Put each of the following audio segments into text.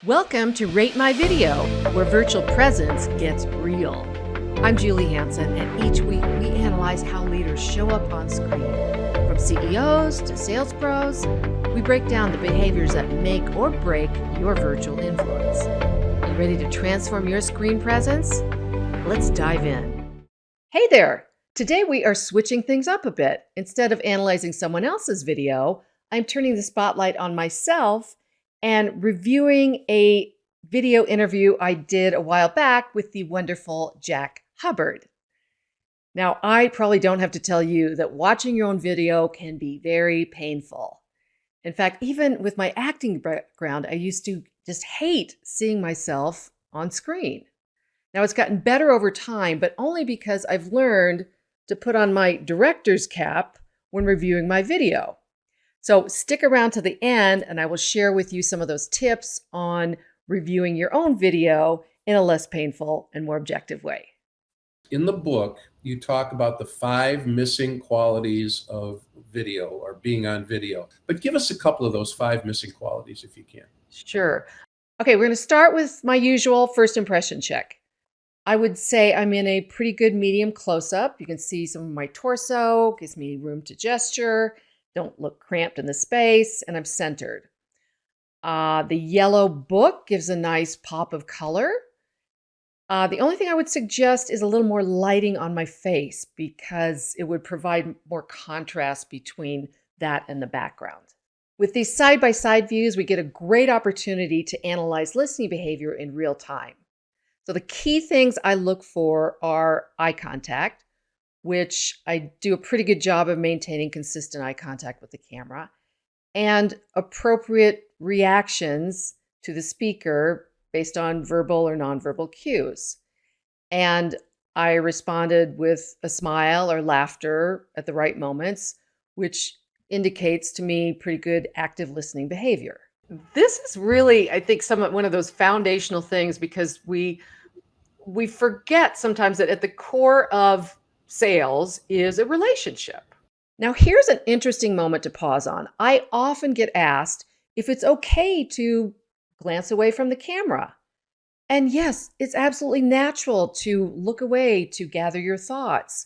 Welcome to Rate My Video, where virtual presence gets real. I'm Julie Hansen, and each week we analyze how leaders show up on screen. From CEOs to sales pros, we break down the behaviors that make or break your virtual influence. You ready to transform your screen presence? Let's dive in. Hey there! Today we are switching things up a bit. Instead of analyzing someone else's video, I'm turning the spotlight on myself and reviewing a video interview I did a while back with the wonderful Jack Hubbard. Now, I probably don't have to tell you that watching your own video can be very painful. In fact, even with my acting background, I used to just hate seeing myself on screen. Now, it's gotten better over time, but only because I've learned to put on my director's cap when reviewing my video. So stick around to the end and I will share with you some of those tips on reviewing your own video in a less painful and more objective way. In the book, you talk about the 5 missing qualities of video or being on video. But give us a couple of those 5 missing qualities if you can. Sure. Okay, we're going to start with my usual first impression check. I would say I'm in a pretty good medium close-up. You can see some of my torso, gives me room to gesture. Don't look cramped in the space, and I'm centered. The yellow book gives a nice pop of color. The only thing I would suggest is a little more lighting on my face because it would provide more contrast between that and the background. With these side-by-side views, we get a great opportunity to analyze listening behavior in real time. So the key things I look for are eye contact, which I do a pretty good job of maintaining consistent eye contact with the camera, and appropriate reactions to the speaker based on verbal or nonverbal cues. And I responded with a smile or laughter at the right moments, which indicates to me pretty good active listening behavior. This is really, I think, one of those foundational things because we forget sometimes that at the core of sales is a relationship. Now, here's an interesting moment to pause on. I often get asked if it's okay to glance away from the camera. And yes, it's absolutely natural to look away to gather your thoughts.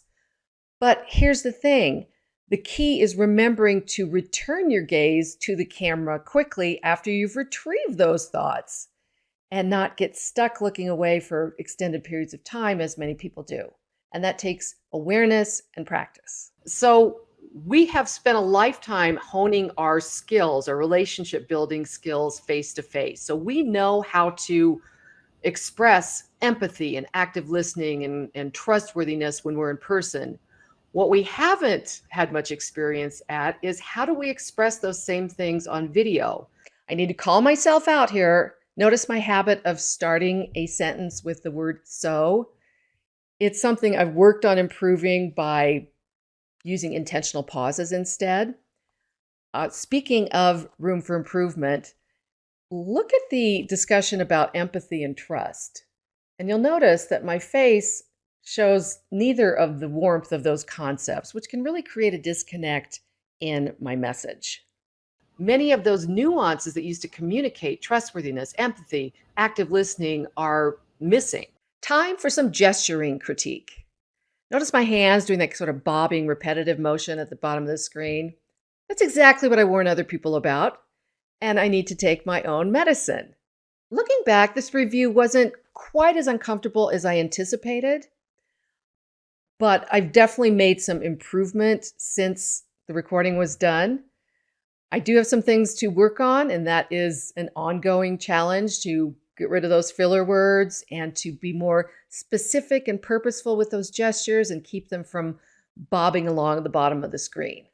But here's the thing. The key is remembering to return your gaze to the camera quickly after you've retrieved those thoughts and not get stuck looking away for extended periods of time as many people do. And that takes awareness and practice. So we have spent a lifetime honing our skills, our relationship building skills face to face. So we know how to express empathy and active listening and trustworthiness when we're in person. What we haven't had much experience at is how do we express those same things on video? I need to call myself out here. Notice my habit of starting a sentence with the word so. It's something I've worked on improving by using intentional pauses instead. Speaking of room for improvement, look at the discussion about empathy and trust. And you'll notice that my face shows neither of the warmth of those concepts, which can really create a disconnect in my message. Many of those nuances that used to communicate trustworthiness, empathy, active listening are missing. Time for some gesturing critique. Notice my hands doing that sort of bobbing, repetitive motion at the bottom of the screen. That's exactly what I warn other people about, and I need to take my own medicine. Looking back, this review wasn't quite as uncomfortable as I anticipated, but I've definitely made some improvement since the recording was done. I do have some things to work on, and that is an ongoing challenge to get rid of those filler words and to be more specific and purposeful with those gestures and keep them from bobbing along the bottom of the screen.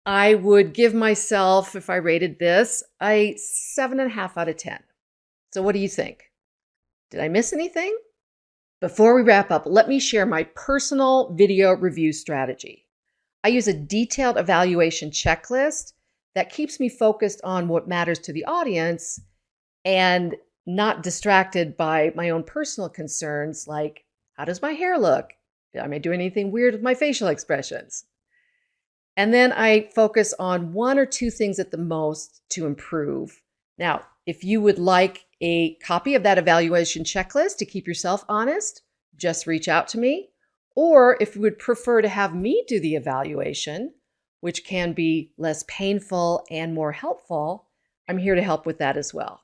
I would give myself, if I rated this, a 7.5 out of 10. So what do you think? Did I miss anything? Before we wrap up, let me share my personal video review strategy. I use a detailed evaluation checklist that keeps me focused on what matters to the audience and not distracted by my own personal concerns like, how does my hair look? Am I doing anything weird with my facial expressions? And then I focus on 1 or 2 things at the most to improve. Now, if you would like a copy of that evaluation checklist to keep yourself honest, just reach out to me. Or if you would prefer to have me do the evaluation, which can be less painful and more helpful, I'm here to help with that as well.